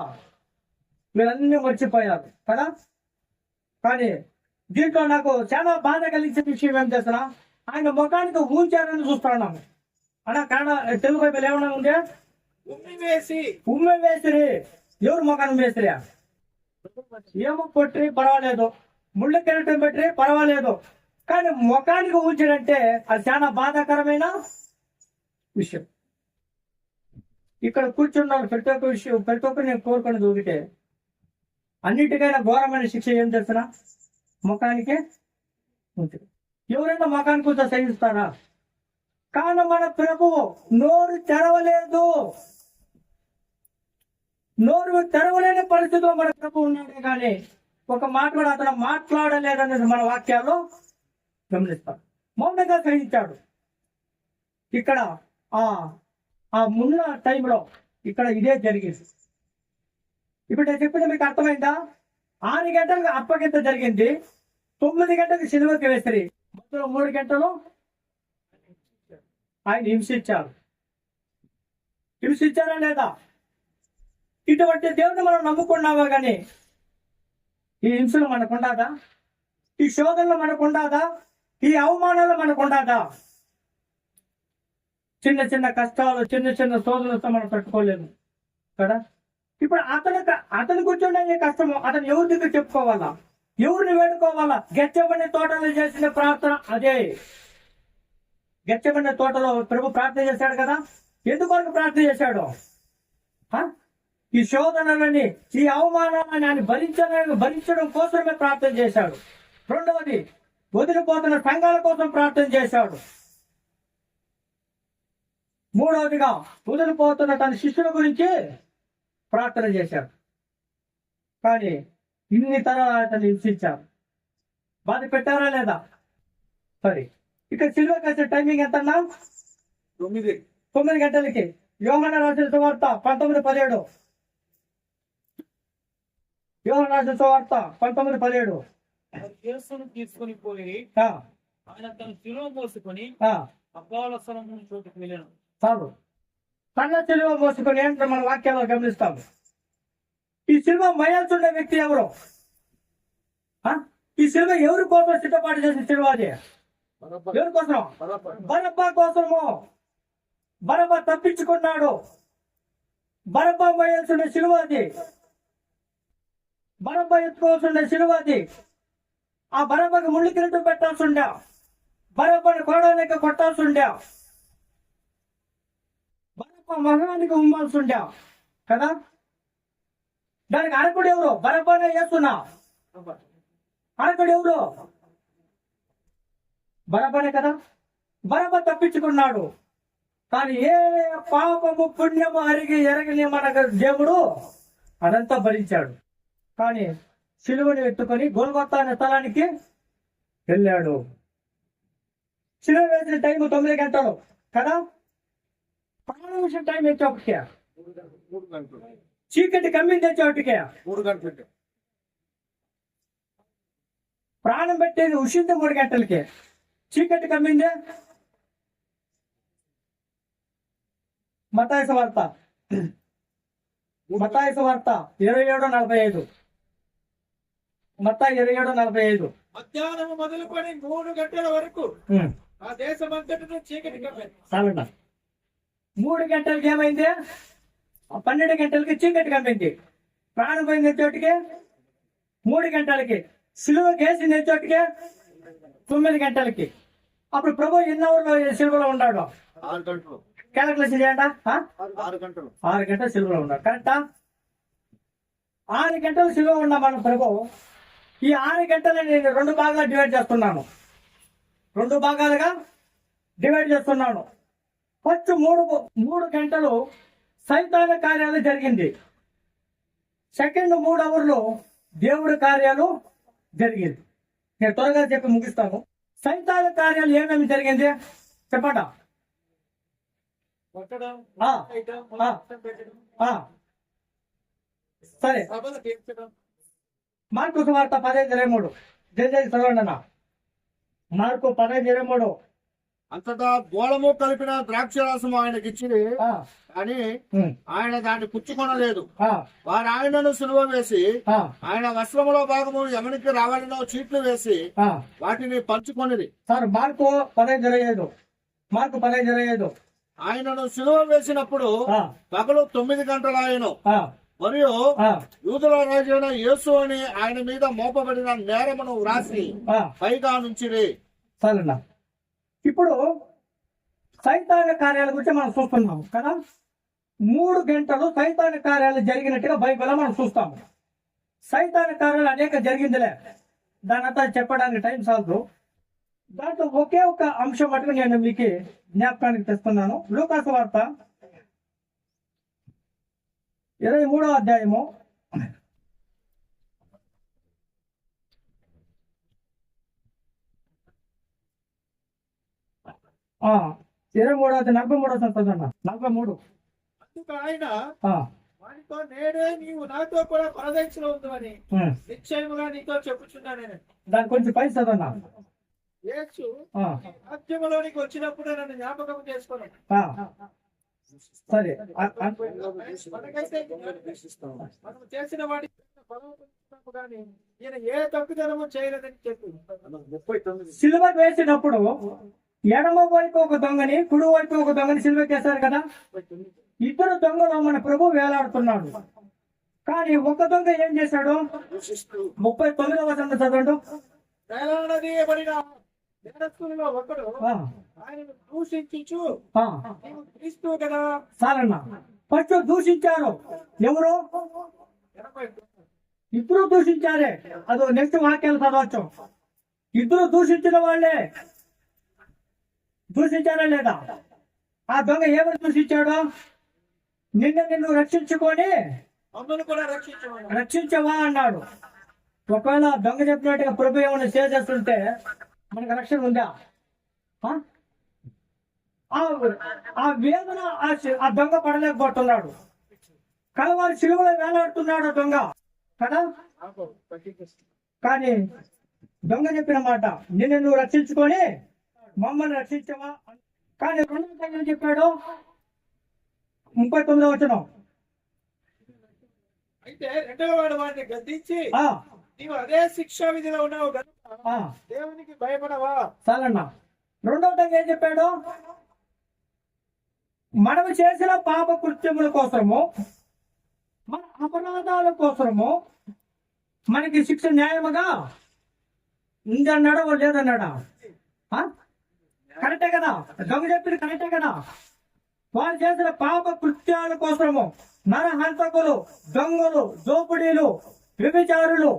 వీళ్ళన్నీ మర్చిపోయారు కదా. కానీ దీంట్లో నాకు చాలా బాధ కలిగించే విషయం ఏం చేస్తున్నా, ఆయన ముఖానికి ఊంచారని చూస్తున్నాము. అలా కన్నడ తెలుగు బైబిల్ ఏమన్నా ఉందే? ఉమ్మి వేసిరి. ఎవరు ముఖాన్ని వేసిరియా? ఏమో కొట్టి పర్వాలేదు, ముళ్ళ కెరటం పెట్టి పర్వాలేదు, కానీ ముఖానికి ఊంచాడంటే అది చాలా బాధాకరమైన విషయం. ఇక్కడ కూర్చున్నారు ప్రతి ఒక్క విషయం, ప్రతి ఒక్కరు నేను కోరుకునేది ఒకటే, అన్నిటికైనా ఘోరమైన శిక్ష ఏం చేస్తున్నా? ముఖానికే ఉంటుంది. ఎవరైనా ముఖానికి కొంత సహిస్తారా? కానీ మన ప్రభువు నోరు తెరవలేదు. నోరు తెరవలేని పరిస్థితిలో మన ప్రభు ఉన్నాడే కానీ ఒక మాట కూడా అతను మాట్లాడలేదనేది మన వాక్యాల్లో గమనిస్తాం. మౌనంగా సహించాడు. ఇక్కడ ఆ మున్న టైంలో ఇక్కడ ఇదే జరిగింది. ఇప్పుడు నేను చెప్పింది మీకు అర్థమైందా? 6 గంటలకు అప్పగింత జరిగింది, 9 గంటలకు సిలువకి వేసిరి, మొత్తం 3 గంటలు ఆయన హింసించారు. హింసించారా లేదా? ఇటువంటి దేవుడిని మనం నమ్ముకున్నావా కానీ ఈ హింసలు మనకుండాదా? ఈ శోధనలు మనకుండాదా? ఈ అవమానాలు మనకుండాదా? చిన్న చిన్న కష్టాలు, చిన్న చిన్న శోధనలతో మనం తట్టుకోలేము కదా. ఇప్పుడు అతను కూర్చొని కష్టము అతను ఎవరి దగ్గర చెప్పుకోవాలా? ఎవరిని వేడుకోవాలా? గెచ్చబడిన తోటలో చేసిన ప్రార్థన అదే. గెచ్చబడిన తోటలో ప్రభు ప్రార్థన చేశాడు కదా. ఎందుకొరకు ప్రార్థన చేశాడు? ఈ శోధనలని, ఈ అవమానాలని ఆయన భరించడం కోసమే ప్రార్థన చేశాడు. రెండవది, వదిలిపోతున్న సంఘాల కోసం ప్రార్థన చేశాడు. మూడవదిగా, వదిలిపోతున్న తన శిష్యుల గురించి ప్రార్థన చేశాడు. కానీ ఇన్ని తరాలు అతను హింసించారు. బాధ పెట్టారా లేదా? సరే, ఇక్కడ సిల్వ కాసే టైమింగ్ ఎంత? 9 గంటలకి. యోహాను రాసిన సువార్త 19:17. యోహాను రాసిన సువార్త 19:17. యేసును తీసుకుని పోయి ఆయన తన శిలువ మోసుకొని అబ్బాల స్థలమును చోటుకు వెళ్ళాను. చాలు. తన శిలువ మోసుకొని ఏంటో మన వాక్యాల్లో గమనిస్తాము. ఈ శిలువ మోయాల్సిన వ్యక్తి ఎవరు? ఈ శిలువ ఎవరి కోసం సిద్ధపాటు చేసిన శిలువ? అది ఎవరి కోసం? బరబ్బా కోసము. బరబ్బా తప్పించుకున్నాడు. బరబ్బా మోయాల్సిన సిలువ అది. బరబ్బా ఎత్తుకోవాల్సిన సిలువ అది. ఆ బరబ్బకి ముళ్ళు కిరీటం పెట్టాల్సి ఉండా. బరబ్బని కోడలేక కొట్టాల్సి ఉండా. బరబ్బా మహానికి ఉమ్మాల్సి ఉండా కదా. దానికి అరకుడు ఎవరు? బరబ్బానే చేస్తున్నా. అరకుడు ఎవరు? బరబ్బనే కదా. బరబ్బ తప్పించుకున్నాడు. కానీ ఏ పాపము పుణ్యము అరిగి ఎరగని మన దేవుడు అదంతా భరించాడు. కానీ సిలువను ఎత్తుకొని గొల్గొత్తా అనే స్థలానికి వెళ్ళాడు. సిలువ వేసిన టైం 9 గంటలు కదా. ప్రాణం విషయం టైం వచ్చేప్పటికే, చీకటి కమ్మింది వచ్చేప్పటికే, 3 గంటలకి ప్రాణం పెట్టేది ఉషింది 3 గంటలకి, చీకటి కమ్మింది. మత్తాయి సువార్త 27:45. మత్తాయి 27:45. మధ్యాహ్నం మొదలుకొని 3 గంటల వరకు ఆ దేశమంతటిలో చీకటి కమ్మింది. చాలండి. 3 గంటలకి ఏమైంది? 12 గంటలకి చీకటి కమ్మింది. ప్రాణం పోయింది చోటికి 3 గంటలకి. సిలువ కేసింది చోటికి 9 గంటలకి. అప్పుడు ప్రభు ఎన్ని అవర్లో సిలువలో ఉన్నాడు? 6 గంటలు. క్యాలిక్యులేషన్ చేయండి. 6 గంటలు. 6 గంటలు సిలువలో ఉన్నాడు. కరెక్టా? 6 గంటలు సిలువ ఉన్నా మన ప్రభు. ఈ 6 గంటలని నేను 2 భాగాలుగా డివైడ్ చేస్తున్నాను. 2 భాగాలుగా డివైడ్ చేస్తున్నాను. ఫస్ట్ 3 గంటలు సైతాన కార్యాలు జరిగింది. సెకండ్ 3 అవర్లు దేవుడి కార్యాలు జరిగింది. నేను త్వరగా చెప్పి ముగిస్తాను. సైతాన కార్యాలు ఏమేమి జరిగింది చెప్పండి. కొట్టడం, ఆ, వేయడం, ఆ. పెట్టడం, సరే, సభలు తీర్చడం. మార్కు సువార్త 15:23. జయ చదవండి అన్న. మార్కు 15:23. అంతటా గోళము కలిపిన ద్రాక్షరసము ఆయనకిచ్చి అని ఆయన దాన్ని పుచ్చుకొనలేదు. వారు ఆయనను సిలువ వేసి ఆయన వస్త్రములో భాగము ఎవరికి రావాలనో చీట్లు వేసి వాటిని పంచుకొనిది. Sir mark 15:25. మార్కు 15:25. ఆయనను సిలువ వేసినప్పుడు పగలు 9 గంటలాయను. మరియు యూదుల రాజైన యేసు అని ఆయన మీద మోపబడిన నేరమును వ్రాసి పైగా నుంచిరి. సరేనా. ఇప్పుడు సైతాన కార్యాల గురించి మనం చూస్తున్నాం కదా. 3 గంటలు సైతాన కార్యాలు జరిగినట్టుగా బైబిల్లో మనం చూస్తాము. సైతాన కార్యాలు అనేక జరిగిందిలే, దానంతా చెప్పడానికి టైం చాలదు. దాంట్లో ఒకే ఒక అంశం మటుకు నేను మీకు జ్ఞాపకానికి తెస్తున్నాను. లూకాసు వార్త 23వ అధ్యాయము 43. అందుకు ఆయన వానితో నేడే నీవు నాతో కూడా పరదేశంలో ఉందని నిశ్చయముగా నీతో చెప్పుచున్నాను. దాని కొంచెం పై చదవన్నా. యేసు రాజ్యములోనికి వచ్చినప్పుడు నన్ను జ్ఞాపకం చేసుకోను. సరే, మనకైతే మనం చేసిన వాటి కానీ ఈయన ఏ తప్పుదనము చేయలేదని చెప్పి సిలువ వేసినప్పుడు ఎడమ వైపు ఒక దొంగని, కుడి వైపు ఒక దొంగని సిలువకేశారు కదా. 2 దొంగలు మన ప్రభు వేలాడుతున్నాడు. కానీ ఒక దొంగ ఏం చేశాడు? 39వ వచనం చదవండి. వేలాడదీయబడిన నేరస్తులలో ఒకడు ఆయనను దూషించు క్రీస్తు కదా. సారన్న ఫస్ట్ దూషించారు. ఎవరు? 2 దూషించారే. అదో నెక్స్ట్ వాక్యాలు చదవచ్చు. 2 దూషించిన వాళ్ళే. దూషించారా లేదా? ఆ దొంగ ఏమని దూషించాడు? నిన్ను రక్షించుకొని మమ్మల్ని కూడా రక్షించవా అన్నాడు. ఒకవేళ దొంగ చెప్పినట్టుగా ప్రభు ఏమైనా చేస్తుంటే మనకు రక్షణ ఉందా? ఆ వేదన ఆ దొంగ పడలేకపోతున్నాడు. కలవారి సిలువలో వేలాడుతున్నాడు ఆ దొంగ కదా. కానీ దొంగ చెప్పిన మాట, నిన్ను రక్షించుకొని మమ్మల్ని రక్షించవా. కానీ 2వ దొంగ చెప్పాడు. 39వ వచనం. అయితే 2వ వాడు వాడిని గద్దించి నీవు అదే శిక్షా విధిలో ఉన్నావు కనుక దేవునికి భయపడవా. చాలన్నా. రెండో దొంగ ఏం చెప్పాడు? మనము చేసిన పాప కృత్యముల కోసము, మన అపరాధాల కోసము మనకి శిక్ష న్యాయముగా ఉందన్నాడా లేదన్నాడా? కరెక్టే కదా? దొంగ చెప్పింది కరెక్టే కదా? వారు చేసిన పాప కృత్యాల కోసము నరహంతకులు, దొంగలు, దోపిడీలు, వ్యభిచారులు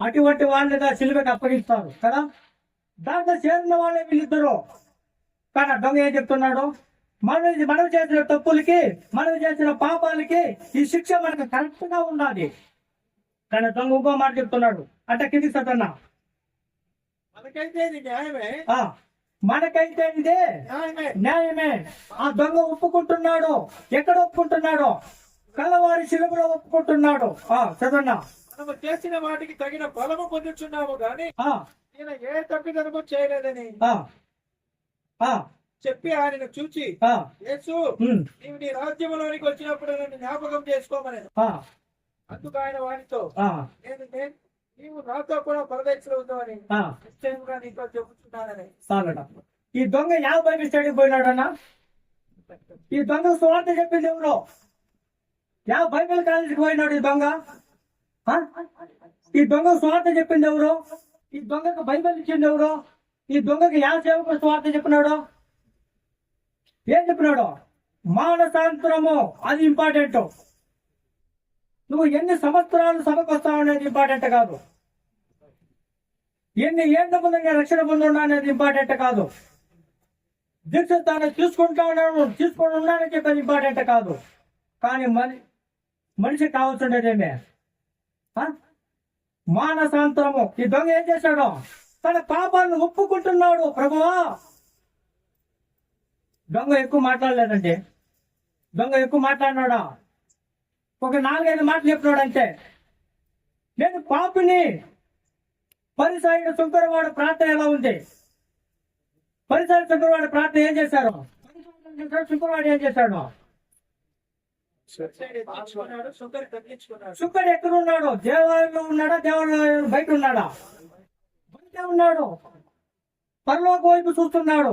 అటువంటి వాళ్ళగా సిలువకి అప్పగిస్తారు కదా. దాంట్లో చేరిన వాళ్ళే వీళ్ళిద్దరు. కానీ దొంగ ఏం చెప్తున్నాడు? మనం చేసిన తప్పులకి, మనం చేసిన పాపాలకి ఈ శిక్ష మనకు కరెక్ట్ గా ఉండాలి. కానీ దొంగ ఇంకో మాట చెప్తున్నాడు. అంటే కిందికి సతన్నా, మనకైతే ఇది న్యాయమే, మనకైతే ఇదే న్యాయమే. ఆ దొంగ ఒప్పుకుంటున్నాడు. ఎక్కడ ఒప్పుకుంటున్నాడు? కలవారి శిలువలో ఒప్పుకుంటున్నాడు. చదవన్నా, మనము చేసిన వాటికి తగిన ఫలము పొందుతున్నాము గాని ఈయన ఏ తప్పిదనము చేయలేదని చెప్పి ఆయనను చూచి, యేసు నీవు నీ రాజ్యంలోనికి వచ్చినప్పుడు నన్ను జ్ఞాపకం చేసుకోమని. అందుకు ఆయన వానితో, నీవు నాతో కూడా పరదేశంలో ఉందామని నిశ్చయంగా నీతో చెబుతున్నానని. ఈ దొంగ 50 స్టడీకి పోయినాడన్నా. ఈ దొంగ సువార్త చెప్పింది ఎవరు? బైబిల్ కాలేజీకి పోయినాడు ఈ దొంగ. ఈ దొంగ సువార్త చెప్పింది ఎవరు? ఈ దొంగకు బైబిల్ ఇచ్చింది ఎవరు? ఈ దొంగకి సేవకు సువార్త చెప్పినాడు. ఏం చెప్పినాడు? మానసాంతరము, అది ఇంపార్టెంట్. నువ్వు ఎన్ని సంవత్సరాలు సభకు వస్తావు అనేది ఇంపార్టెంట్ కాదు. ఎన్ని ఏళ్ల ముందు రక్షణ పొందున్నా అనేది ఇంపార్టెంట్ కాదు. దీక్ష తాను తీసుకుంటా ఉన్నానని చెప్పేది ఇంపార్టెంట్ కాదు. కానీ మనిషి కావాల్సిండేదేమే మానసాంతరము. ఈ దొంగ ఏం చేశాడు? తన పాపాలను ఒప్పుకుంటున్నాడు. ప్రభువా, దొంగ ఎక్కువ మాట్లాడలేదండి. దొంగ ఎక్కువ మాట్లాడినాడా? ఒక 4-5 మాటలు చెప్పినాడంటే, నేను పాపిని. పరిసయ్యుడు సుంకరవాడు ప్రార్థన ఎలా ఉంది? పరిసయ్యుడు సుంకరవాడు ప్రార్థన ఏం చేశారు? సుంకరవాడు ఏం చేశాడు? సుంకరు ఎక్కడ ఉన్నాడు? దేవాలయంలో ఉన్నాడా? దేవాలయం బయట ఉన్నాడా? బయట ఉన్నాడు. పరలోక వైపు చూస్తున్నాడు.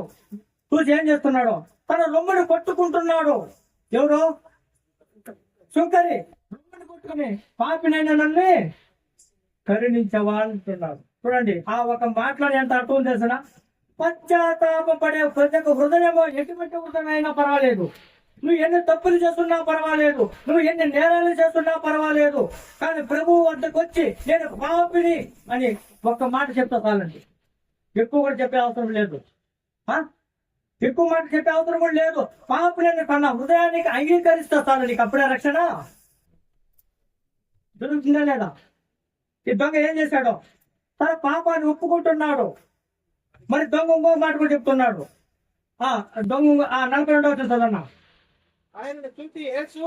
చూసి ఏం చేస్తున్నాడు? తన రొమ్మును కొట్టుకుంటున్నాడు. ఎవరు? సుంకరి రొమ్మును కొట్టుకుని, పాపినైనా నన్ను కరుణించవా అంటున్నాడు. చూడండి, ఆ ఒక మాటలో ఎంత అర్థం చేసిన, పశ్చాత్తాపడే ప్రజలకు హృదయమో ఎటువంటి హృదయమైనా పర్వాలేదు. నువ్వు ఎన్ని తప్పులు చేస్తున్నా పర్వాలేదు, నువ్వు ఎన్ని నేరాలు చేస్తున్నా పర్వాలేదు, కానీ ప్రభువు వద్దకు వచ్చి నేను పాపిని అని ఒక్క మాట చెప్తా చాలండి. ఎక్కువ కూడా చెప్పే అవసరం లేదు. ఎక్కువ మాట చెప్పే అవసరం కూడా లేదు. పాపిని కన్నా హృదయానికి అంగీకరిస్తా చాలు, నీకు అప్పుడే రక్షణ దొరుకుతుందా లేదా? ఈ దొంగ ఏం చేశాడు? తన పాపాన్ని ఒప్పుకుంటున్నాడు. మరి దొంగ ఇంకో మాట కూడా చెప్తున్నాడు. దొంగ 42వ చదవన్నా. ఆయనను చూసి, యేసు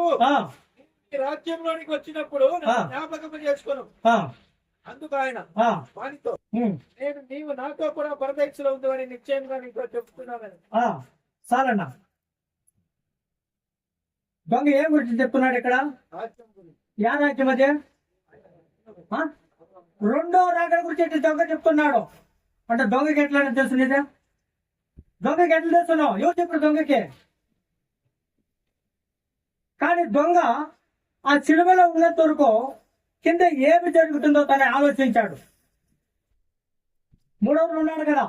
ఈ రాజ్యంలోనికి వచ్చినప్పుడు జ్ఞాపకం చేసుకోను. అందుకు ఆయన వానితో, నీవు నాతో కూడా పరదేశంలో ఉందని నిశ్చయంగా నీతో చెప్తున్నానని. చాలన్నా. దొంగ ఏం గురించి చెప్తున్నాడు ఇక్కడ? యా రాజ్యం అదే? రెండో రాకడ గురించి దొంగ చెప్తున్నాడు. అంటే దొంగకి ఎట్లా తెలుసు? దొంగకి ఎట్లా తెలుస్తున్నావు? ఎవరు చెప్పారు దొంగకి? కానీ దొంగ ఆ సిలువలో ఉన్నంత వరకు కింద ఏమి జరుగుతుందో తను ఆలోచించాడు. 3 రోజులు ఉన్నాడు కదా,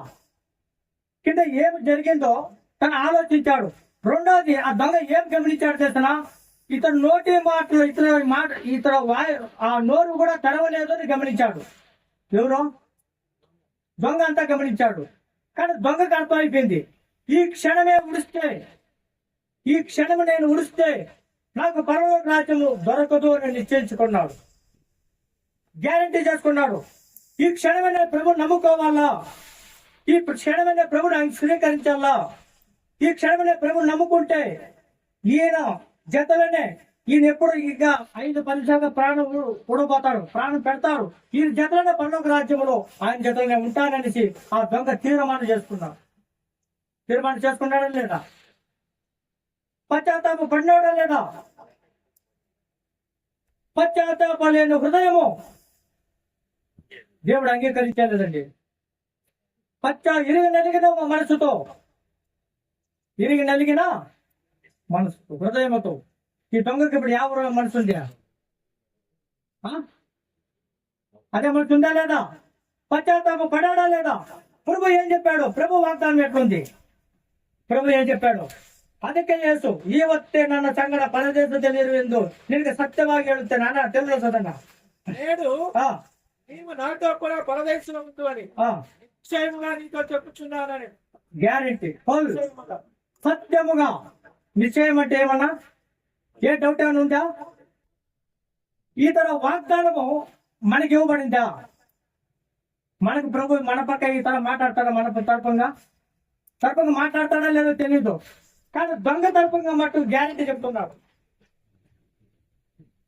కింద ఏమి జరిగిందో తను ఆలోచించాడు. రెండోది, ఆ దొంగ ఏం గమనించాడు తెలుసా? ఇతను నోటి మాటలు, ఆ నోరు కూడా తెరవలేదు అని గమనించాడు. ఎవరు? దొంగ అంతా గమనించాడు. కానీ దొంగకు అర్థమైపోయింది, ఈ క్షణమే నేను ఉడిస్తే నాకు పరలోక రాజ్యము దొరకదు అని నిశ్చయించుకున్నాడు. గ్యారంటీ చేసుకున్నాడు. ఈ క్షణమే నేను ప్రభుని నమ్ముకోవాలా, ఈ క్షణమే నేను ప్రభుని స్వీకరించాలా, ఈ క్షణమే ప్రభుని నమ్ముకుంటే ఈయన జతలోనే ఈయన ఎప్పుడు ఇక 5-10 శాతం ప్రాణం ఉడబోతాడు, ప్రాణం పెడతాడు. ఈయన జతలోనే పరలోక రాజ్యంలో ఆయన జతలోనే ఉంటాననేసి ఆ దొంగ తీర్మానం చేసుకున్నాడు. తీర్మానం చేసుకున్నాడా లేదా? పశ్చాత్తాప పడినాడా లేదా? పశ్చాత్తాప లేని హృదయము దేవుడు అంగీకరించలేదండి. ఇరిగి నలిగిన మనసుతో, ఇరిగి నలిగిన మనసు, హృదయముతో. ఈ దొంగకి ఇప్పుడు ఎవరు మనసు ఉంది? అదే మనసు ఉందా లేదా? పశ్చాత్తాపం పడాడా లేదా? ప్రభు ఏం చెప్పాడు? ప్రభు వాగ్దానం ఎట్లుంది? ప్రభు ఏం చెప్పాడు? ಅದಕ್ಕೆ ಯೇಸು ಇವತ್ತೇ ನನ್ನ ಸಂಗಡ ಪರದೇಶದಲ್ಲಿರುವೆಂದು ನಿನಗೆ ಸತ್ಯವಾಗಿ ಹೇಳುತ್ತೇನೆ. ಅಣ್ಣ ತಿಳಿಸೋದನ್ನ నేడు నీవు నాతో కూడా పరదేశంలో ఉండు అని నిశ్చయముగా నీతో చెప్పుచున్నానని. Guarantee full సత్యముగా. నిశ్చయం అంటే ఏమన్నా? ఏ డౌట్ ఏమైనా ఉందా? ఈ తర వాగ్దానము మనకి ఇవ్వబడిందా? మనకు ప్రభు మన పక్క ఈ తర మాట్లాడతాడా? మన తరపుగా మాట్లాడతాడా లేదో తెలీదు, కానీ దొంగ తరపుగా మట్టుకు గ్యారెంటీ చెప్తున్నాడు.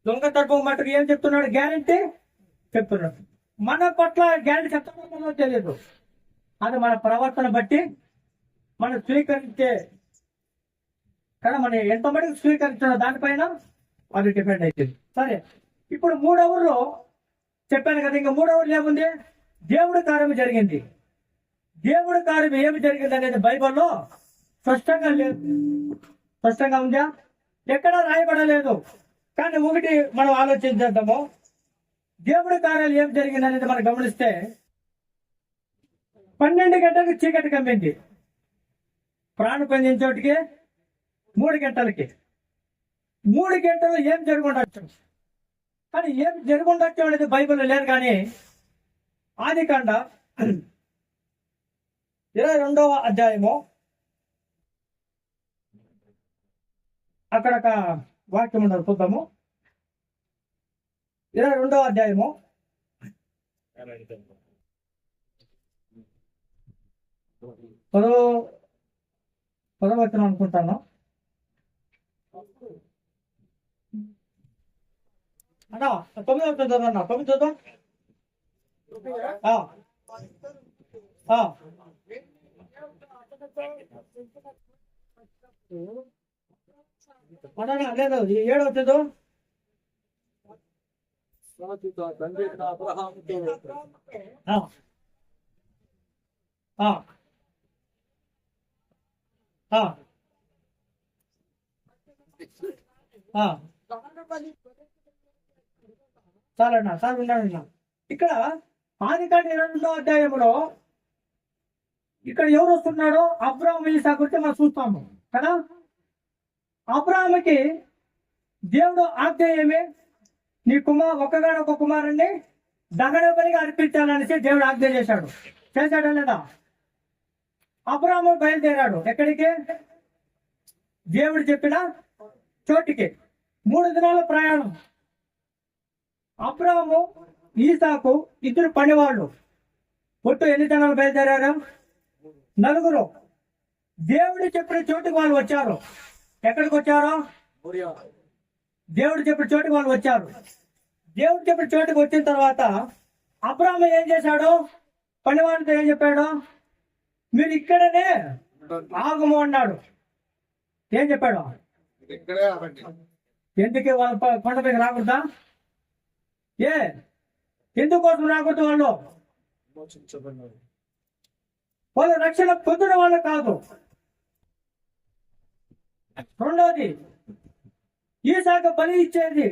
దొంగ తరపు మట్టుకు ఏం చెప్తున్నాడు? గ్యారెంటీ చెప్తున్నాడు. మన పట్ల గ్యారెంటీ చెప్తాడో తెలియదు. అది మన ప్రవర్తన బట్టి మనం స్వీకరించే కదా, మనం ఎంత మటుకు స్వీకరించడం దానిపైన అది డిపెండ్ అవుతుంది. సరే, ఇప్పుడు 3 అవర్లో చెప్పాను కదా. ఇంకా 3 అవర్లు ఏముంది? దేవుడి కార్యం జరిగింది. దేవుడి కార్యం ఏమి జరిగింది అనేది బైబిల్లో స్పష్టంగా లేదు. స్పష్టంగా ఉందా? ఎక్కడా రాయబడలేదు. కానీ ఒకటి మనం ఆలోచించేద్దాము. దేవుడి కార్యాలు ఏం జరిగింది అనేది మనం గమనిస్తే 12 గంటలకు చీకటి కమ్మింది. ప్రాణం పొందిన చోటికి 3 గంటలకి. 3 గంటలు ఏం జరుగుండొచ్చు? కానీ ఏం జరుగుండొచ్చు అనేది బైబిల్లో లేదు. కానీ ఆదికాండ 22వ అధ్యాయము అక్కడ ఒక వాక్యం ఉండదు, చూద్దాము. 22వ అధ్యాయము 10వ వచనం అనుకుంటాను. అన్నా 9వ చదువు అన్న. 9 చదువు. లేదు, 7వ చదువు. తండ్రి అబ్రహాముతో చాలన్నా, చాలు ఉన్నాడన్నా. ఇక్కడ ఆదికాండ 22వ అధ్యాయంలో ఇక్కడ ఎవరు వస్తున్నాడో అబ్రాహాము, ఇసాకు గురించి మనం చూస్తాము కదా. అబ్రాహాముకి దేవుడు ఆజ్ఞ ఏమి? నీ ఒక్కగానొక్క కుమారుణ్ణి దహన బలిగా అర్పించాలనేసి దేవుడు ఆజ్ఞ చేశాడు. చేశాడా లేదా? అబ్రాహాము బయలుదేరాడు. ఎక్కడికి? దేవుడు చెప్పిన చోటికి. 3 దినాల ప్రయాణం. అబ్రాహాము, ఈసాకు ఇద్దరు పనివాళ్ళు. ఒట్టు ఎన్ని జనాలు బయలుదేరారు? 4. దేవుడు చెప్పిన చోటుకి వాళ్ళు వచ్చారు. ఎక్కడికి వచ్చారు? దేవుడు చెప్పిన చోటుకి వాళ్ళు వచ్చారు. దేవుడు చెప్పిన చోటుకి వచ్చిన తర్వాత అబ్రాహాము ఏం చేశాడు? పనివాళ్ళతో ఏం చెప్పాడు? మీరు ఇక్కడనే ఆగము అన్నాడు. ఏం చెప్పాడు? ఎందుకు వాళ్ళ కొండపైకి రాకూడదా? ఎందుకోసం రాకూడదు? వాళ్ళు రక్షణ పొందిన వాళ్ళు కాదు. రెండవది, ఈసాకు బలి ఇచ్చేది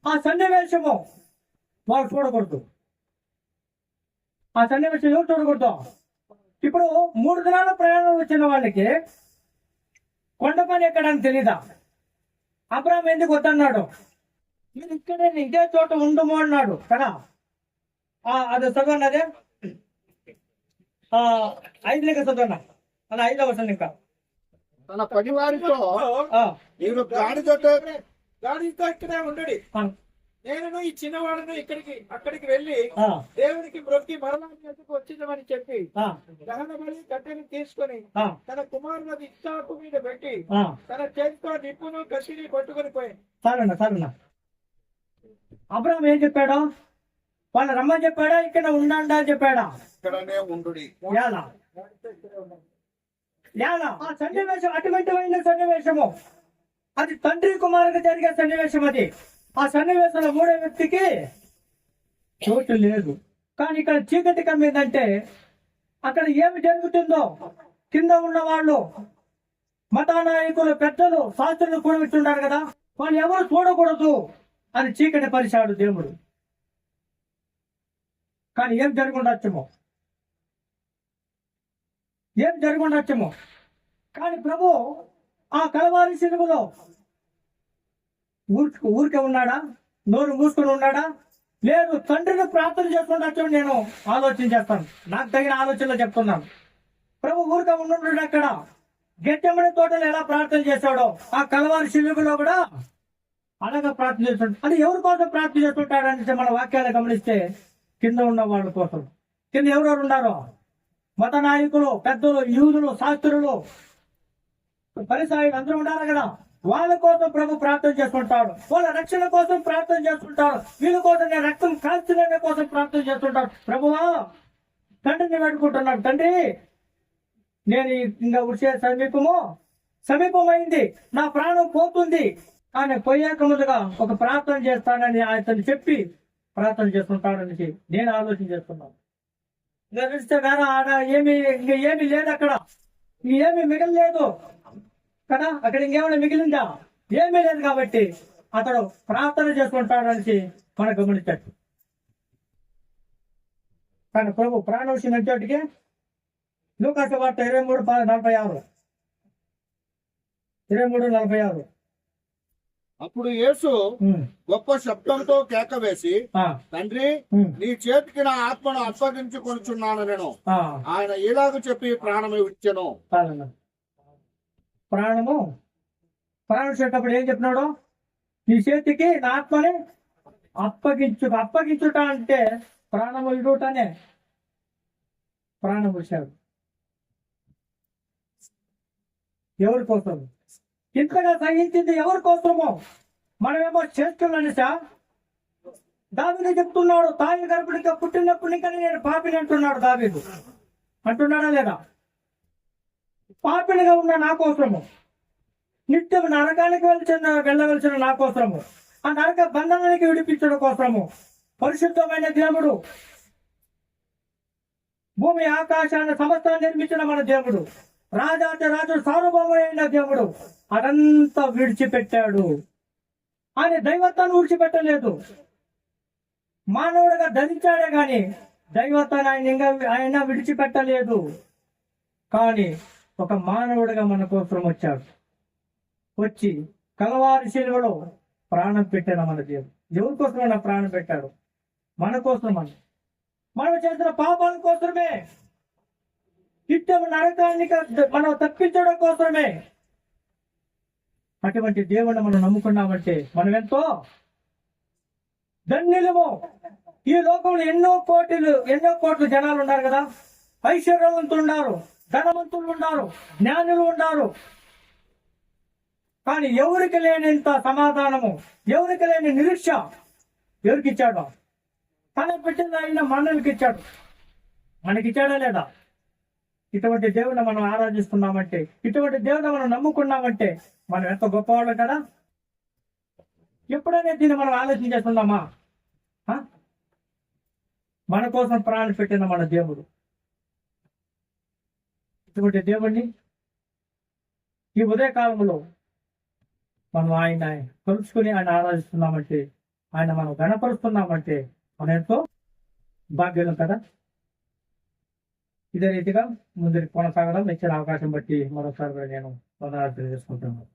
ఆ సన్నివేశము వాళ్ళు చూడకూడదు. ఆ సన్నివేశం ఎవరు చూడకూడదు? ఇప్పుడు 3 దినాల ప్రయాణం వచ్చిన వాళ్ళకి కొండ పని ఎక్కడానికి తెలీదా? అబ్రాహాము ఎందుకు వద్దన్నాడు? మీరు ఇక్కడే ఇదే చోట ఉండము అన్నాడు కదా. అది చదవండి. అదే 5 లెక్క చదవన్నా. 5వ వచనం. ఇంకా తన పనివారితో నేను గాడితో ఇక్కడే ఉండడి, నేను ఈ చిన్నవాడును అక్కడికి వెళ్ళి దేవునికి మొక్కి మరలా వచ్చిందని చెప్పి దహన బలి కట్టెలు తీసుకొని తన కుమారుని ఇస్సాకు మీద పెట్టి తన చేతితో నిప్పును కత్తిని పట్టుకొని పోయి. చాలన్నా. అబ్రాహాము ఏం చెప్పాడు? వాళ్ళు రమ్మని చెప్పాడా? ఇక్కడ ఉండండి అని చెప్పాడా? ఇక్కడనే ఉండుడి. ఆ సన్నివేశం అటువంటిమైన సన్నివేశము. అది తండ్రి కుమారుగా జరిగే సన్నివేశం. అది ఆ సన్నివేశంలో 3వ వ్యక్తికి చోటు లేదు. కానీ ఇక్కడ చీకటి కమ్మిందంటే అక్కడ ఏమి జరుగుతుందో కింద ఉన్న వాళ్ళు మత నాయకులు, పెద్దలు, శాస్త్రులు కూర్చుంటారు కదా, వాళ్ళు ఎవరు చూడకూడదు అని చీకటి పరిచాడు దేవుడు. కానీ ఏం జరుగుండొచ్చేమో, కానీ ప్రభు ఆ కలవారి సిలువలో ఊరికే ఉన్నాడా? నోరు మూసుకుని ఉన్నాడా? లేదు, తండ్రిని ప్రార్థన చేసుకుంటూ నేను ఆలోచన చేస్తాను. నాకు తగిన ఆలోచనలో చెప్తున్నాను. ప్రభు ఊరికే ఉండుంటాడు అక్కడ. గెట్టెమ్మని తోటలో ఎలా ప్రార్థన చేశాడో ఆ కలవారి సిలువలో కూడా అలాగా ప్రార్థన చేస్తుంటాడు. అది ఎవరి కోసం ప్రార్థన చేస్తుంటాడు అంటే మన వాక్యాలు గమనిస్తే కింద ఉన్న వాళ్ళ కోసం. కింద ఎవరెవరు ఉన్నారో మత నాయకులు, పెద్దలు, యూదులు, శాస్త్రులు, పరిసరాలు అందరూ ఉన్నారు కదా, వాళ్ళ కోసం ప్రభు ప్రార్థన చేసుకుంటాడు. వాళ్ళ రక్షణ కోసం ప్రార్థన చేసుకుంటాడు. వీళ్ళ కోసం నేను రక్తం కాల్చిన కోసం ప్రార్థన చేస్తుంటాడు. ప్రభువా, తండ్రిని పెట్టుకుంటున్నాడు. తండ్రి, నేను ఇంకా వచ్చే సమీపమైంది, నా ప్రాణం పోతుంది, కానీ పోయాక ముందుగా ఒక ప్రార్థన చేస్తానని అతను చెప్పి ప్రార్థన చేసుకుంటాడని నేను ఆలోచన చేస్తున్నాను. ఆడ ఏమి లేదు, అక్కడ ఏమి మిగలలేదు కదా, అక్కడ ఇంకేమైనా మిగిలిందా? ఏమీ లేదు. కాబట్టి అతడు ప్రార్థన చేసుకుంటాడని మనం గమనించచ్చు. కానీ ప్రభు ప్రాణం వచ్చేటికి లూకాసు వార్త 23:46 అప్పుడు యేసు గొప్ప శబ్దంతో కేక వేసి, తండ్రి, నీ చేతికి నా ఆత్మను అప్పగించుకొనుచున్నాను నేను. ఆయన ఇలాగ చెప్పి ప్రాణము విడిచెను. ప్రాణం చేసేటప్పుడు ఏం చెప్పినాడు? నీ చేతికి నా ఆత్మని అప్పగించుట అంటే ప్రాణము ఇడుటనే. ప్రాణం వచ్చాడు ఎవరి కోసం? ఇంతగా సహించింది ఎవరి కోసమో? మనమేమో చేస్తున్నానిసా? దావీదు చెప్తున్నాడు, తాయి గర్భుడిగా పుట్టినప్పుడు ఇంకా నేను పాపిని అంటున్నాడు. దావీదు అంటున్నాడా లేదా? పాపినిగా ఉన్న నా కోసము, నిత్యం నరకానికి వెళ్ళవలసిన నా కోసము, ఆ నరక బంధనానికి విడిపించడం కోసము పరిశుద్ధమైన దేవుడు, భూమి ఆకాశాన్ని సమస్తాన్ని నిర్మించిన మన దేవుడు, రాజాది రాజు సార్వభౌమైన దేవుడు అదంతా విడిచిపెట్టాడు. ఆయన దైవత్వాన్ని విడిచిపెట్టలేదు. మానవుడిగా ధరించాడే గాని దైవత్వాన్ని ఆయన విడిచిపెట్టలేదు. కానీ ఒక మానవుడిగా మన కోసం వచ్చాడు. వచ్చి కలవారి శిలువలో ప్రాణం పెట్టాడు మన దేవుడు. ఎవరి కోసం ప్రాణం పెట్టాడు? మన కోసం. మనం చేసిన పాపాల కోసమే, నిత్యం నరకానికి మనం తప్పించడం కోసమే. అటువంటి దేవుడిని మనం నమ్ముకున్నామంటే మనం ఎంతో ధన్యులము. ఈ లోకంలో ఎన్నో కోట్ల జనాలు ఉన్నారు కదా, ఐశ్వర్యవంతులు ఉన్నారు, ధనవంతులు ఉన్నారు, జ్ఞానులు ఉన్నారు. కానీ ఎవరికి లేనింత సమాధానము, ఎవరికి లేని నిరీక్ష ఎవరికి ఇచ్చాడు? తన పెట్టిన ఆయన మనకి ఇచ్చాడు. మనకిచ్చాడా లేదా? ఇటువంటి దేవుడిని మనం ఆరాధిస్తున్నామంటే, ఇటువంటి దేవుడిని మనం నమ్ముకున్నామంటే మనం ఎంత గొప్పవాళ్ళం కదా. ఎప్పుడైనా దీన్ని మనం ఆలోచన చేస్తున్నామా? మన కోసం ప్రాణం పెట్టిన మన దేవుడు. ఇటువంటి దేవుడిని ఈ ఉదయకాలంలో మనం ఆయన కలుసుకుని ఆయన ఆరాధిస్తున్నామంటే, ఆయన మనం గణపరుస్తున్నామంటే మనం ఎంతో భాగ్యం కదా. ఇదే రీతిగా ముందుకు కొనసాగడం ఇచ్చిన అవకాశం బట్టి మరోసారి నేను వందనాలు తెలియజేసుకుంటున్నాను.